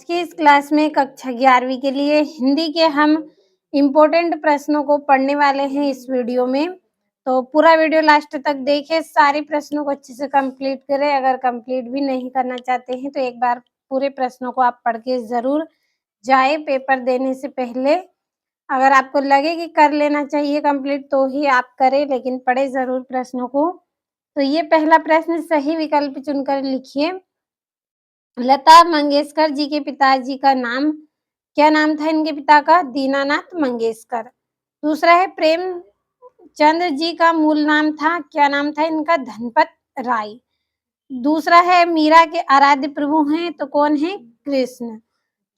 की इस क्लास में कक्षा 11वीं के लिए हिंदी के हम इम्पोर्टेंट प्रश्नों को पढ़ने वाले हैं इस वीडियो में। तो पूरा वीडियो लास्ट तक देखें, सारे प्रश्नों को अच्छे से कंप्लीट करें। अगर कंप्लीट भी नहीं करना चाहते हैं तो एक बार पूरे प्रश्नों को आप पढ़ के ज़रूर जाएँ पेपर देने से पहले। अगर आपको लगे कि कर लेना चाहिए कंप्लीट तो ही आप करें, लेकिन पढ़ें ज़रूर प्रश्नों को। तो ये पहला प्रश्न सही विकल्प चुनकर लिखिए। लता मंगेशकर जी के पिताजी का नाम क्या नाम था इनके पिता का? दीनानाथ मंगेशकर। दूसरा है प्रेमचंद जी का मूल नाम था, क्या नाम था इनका? धनपत राय। दूसरा है मीरा के आराध्य प्रभु हैं तो कौन है? कृष्ण।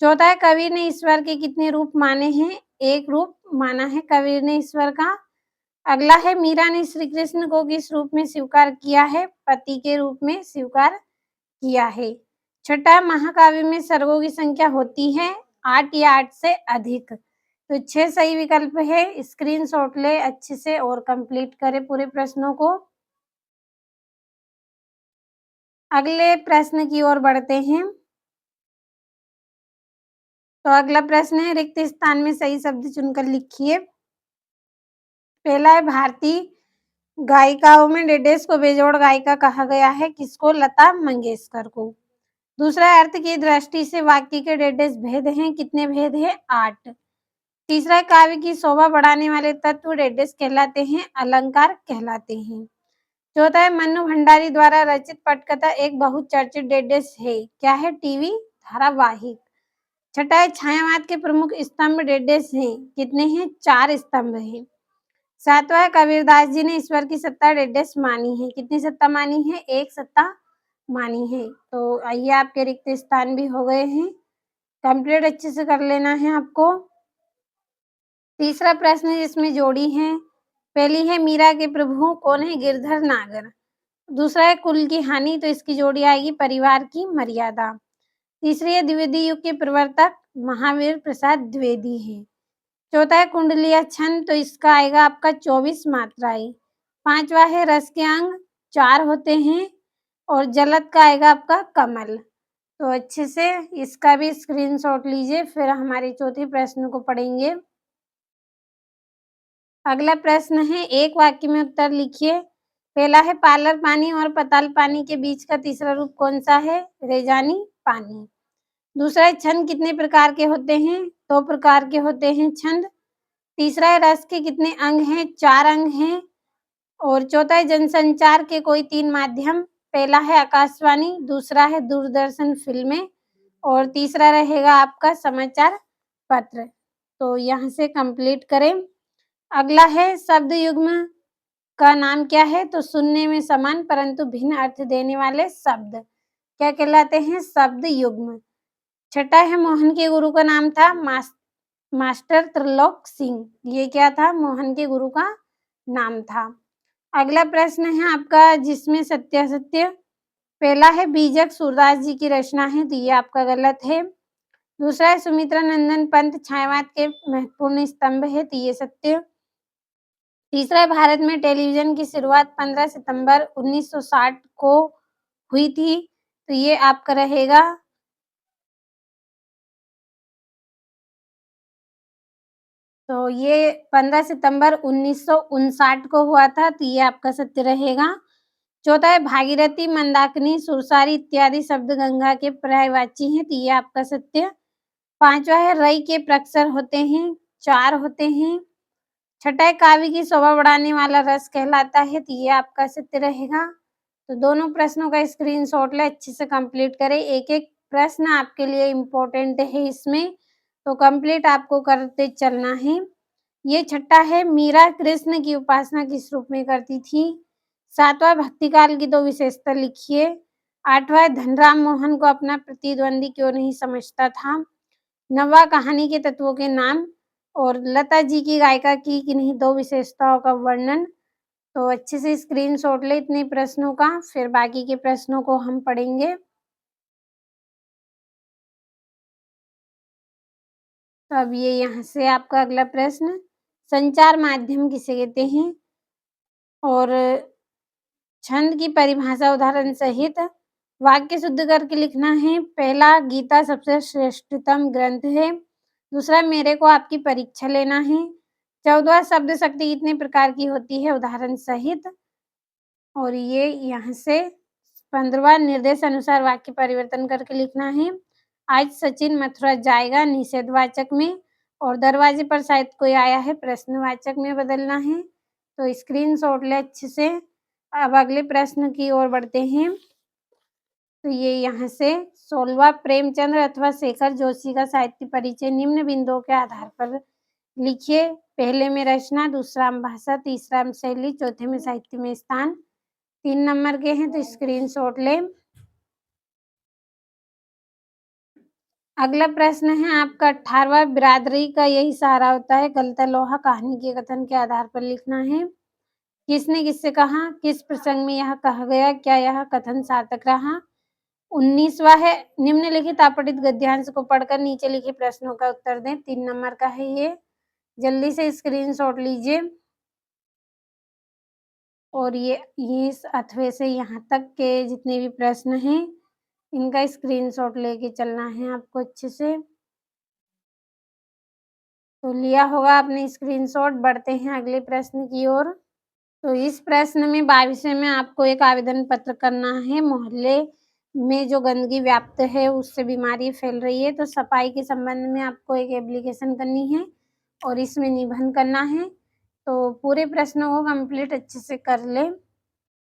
चौथा है कबीर ने ईश्वर के कितने रूप माने हैं? एक रूप माना है कबीर ने ईश्वर का। अगला है मीरा ने श्री कृष्ण को किस रूप में स्वीकार किया है? पति के रूप में स्वीकार किया है। छठा, महाकाव्य में सर्गों की संख्या होती है 8 या 8 से अधिक। तो 6 सही विकल्प है। स्क्रीनशॉट ले अच्छे से और कंप्लीट करें पूरे प्रश्नों को। अगले प्रश्न की ओर बढ़ते हैं। तो अगला प्रश्न है रिक्त स्थान में सही शब्द चुनकर लिखिए। पहला है भारतीय गायिकाओं में डेडेस को बेजोड़ गायिका कहा गया है, किसको? लता मंगेशकर को। दूसरा, अर्थ की दृष्टि से वाक्य के डेडेस भेद हैं, कितने भेद हैं? 8। तीसरा, काव्य की शोभा बढ़ाने वाले तत्व डेडेस कहलाते हैं? अलंकार कहलाते हैं। चौथा है मन्नू भंडारी द्वारा रचित पटकथा एक बहुचर्चित डेडेस है, क्या है? टीवी धारावाहिक। छठा है छायावाद के प्रमुख स्तंभ डेडेस हैं, कितने हैं? 4 स्तंभ हैं। सातवां है कबीरदास जी ने ईश्वर की सत्ता डेडेस मानी है, कितनी सत्ता मानी है? एक सत्ता मानी है। तो आइए आपके रिक्त स्थान भी हो गए हैं कंप्लीट, अच्छे से कर लेना है आपको। तीसरा प्रश्न जिसमें जोड़ी है, पहली है मीरा के प्रभु कौन है? गिरधर नागर। दूसरा है कुल की हानि, तो इसकी जोड़ी आएगी परिवार की मर्यादा। तीसरी है द्विवेदी युग के प्रवर्तक महावीर प्रसाद द्विवेदी है। चौथा है कुंडलिया छंद, तो इसका आएगा आपका 24 मात्राएं। पांचवा है रस के अंग 4 होते हैं और जलद का आएगा आपका कमल। तो अच्छे से इसका भी स्क्रीनशॉट लीजिए, फिर हमारे चौथे प्रश्न को पढ़ेंगे। अगला प्रश्न है एक वाक्य में उत्तर लिखिए। पहला है पार्लर पानी और पताल पानी के बीच का तीसरा रूप कौन सा है? रेजानी पानी। दूसरा है छंद कितने प्रकार के होते हैं? 2 प्रकार के होते हैं छंद। तीसरा है रस के कितने अंग हैं? 4 अंग हैं। और चौथा है जनसंचार के कोई 3 माध्यम। पहला है आकाशवाणी, दूसरा है दूरदर्शन फिल्में और तीसरा रहेगा आपका समाचार पत्र। तो यहाँ से कंप्लीट करें। अगला है शब्द युग्म का नाम क्या है? तो सुनने में समान परंतु भिन्न अर्थ देने वाले शब्द क्या कहलाते हैं? शब्द युग्म। छठा है मोहन के गुरु का नाम था मास्टर त्रिलोक सिंह। ये क्या था? मोहन के गुरु का नाम था। अगला प्रश्न है आपका जिसमें सत्यासत्य। पहला है बीजक सूरदास जी की रचना है, तो ये आपका गलत है। दूसरा है सुमित्रा नंदन पंत छायावाद के महत्वपूर्ण स्तंभ है, तो ये सत्य। तीसरा है भारत में टेलीविजन की शुरुआत 15 सितंबर 1960 को हुई थी, तो ये आपका रहेगा। तो ये 15 सितंबर 1959 को हुआ था, तो ये आपका सत्य रहेगा। चौथा है भागीरथी, मंदाकिनी, सुरसारी इत्यादि शब्द गंगा के पर्यायवाची हैं, तो ये आपका सत्य। पांचवा है रई के प्रक्षर होते हैं, 4 होते हैं। छठा है काव्य की शोभा बढ़ाने वाला रस कहलाता है, तो ये आपका सत्य रहेगा। तो दोनों प्रश्नों का स्क्रीनशॉट ले अच्छे से कंप्लीट करें। एक एक प्रश्न आपके लिए इम्पोर्टेंट है इसमें, तो कंप्लीट आपको करते चलना है। ये छठा है मीरा कृष्ण की उपासना किस रूप में करती थी? सातवां भक्तिकाल की 2 विशेषता लिखिए। आठवां धनराम मोहन को अपना प्रतिद्वंदी क्यों नहीं समझता था? नौवां कहानी के तत्वों के नाम और लता जी की गायिका की किन्हीं 2 विशेषताओं का वर्णन। तो अच्छे से स्क्रीनशॉट ले इतने प्रश्नों का, फिर बाकी के प्रश्नों को हम पढ़ेंगे। तो अब ये यहाँ से आपका अगला प्रश्न, संचार माध्यम किसे कहते हैं? और छंद की परिभाषा उदाहरण सहित वाक्य शुद्ध करके लिखना है। पहला, गीता सबसे श्रेष्ठतम ग्रंथ है। दूसरा, मेरे को आपकी परीक्षा लेना है। 14वां, शब्द शक्ति कितने प्रकार की होती है, उदाहरण सहित। और ये यहाँ से 15वां, निर्देश अनुसार वाक्य परिवर्तन करके लिखना है। आज सचिन मथुरा जाएगा, निषेधवाचक में, और दरवाजे पर शायद कोई आया है, प्रश्नवाचक में बदलना है। तो स्क्रीनशॉट ले अच्छे से। अब अगले प्रश्न की ओर बढ़ते हैं। तो ये यहाँ से 16वां, प्रेमचंद्र अथवा शेखर जोशी का साहित्य परिचय निम्न बिंदुओं के आधार पर लिखिए। पहले में रचना, दूसरा में भाषा, तीसरा में शैली, चौथे में साहित्य में स्थान। 3 नंबर के हैं तो स्क्रीनशॉट लें। अगला प्रश्न है आपका 18वां, बिरादरी का यही सहारा होता है, गलता लोहा कहानी के कथन के आधार पर लिखना है। किसने किससे कहा, किस प्रसंग में यह कहा गया, क्या यह कथन सार्थक रहा। 19वां है, निम्नलिखित अपठित गद्यांश को पढ़कर नीचे लिखे प्रश्नों का उत्तर दें। 3 नंबर का है ये, जल्दी से स्क्रीनशॉट लीजिए। और ये इस अथवे से यहाँ तक के जितने भी प्रश्न हैं इनका स्क्रीनशॉट लेके चलना है आपको अच्छे से। तो लिया होगा आपने स्क्रीनशॉट। बढ़ते हैं अगले प्रश्न की ओर। तो इस प्रश्न में 22वें में आपको एक आवेदन पत्र करना है। मोहल्ले में जो गंदगी व्याप्त है उससे बीमारी फैल रही है, तो सफाई के संबंध में आपको एक एप्लीकेशन करनी है और इसमें निबंध करना है। तो पूरे प्रश्नों को कंप्लीट अच्छे से कर लें।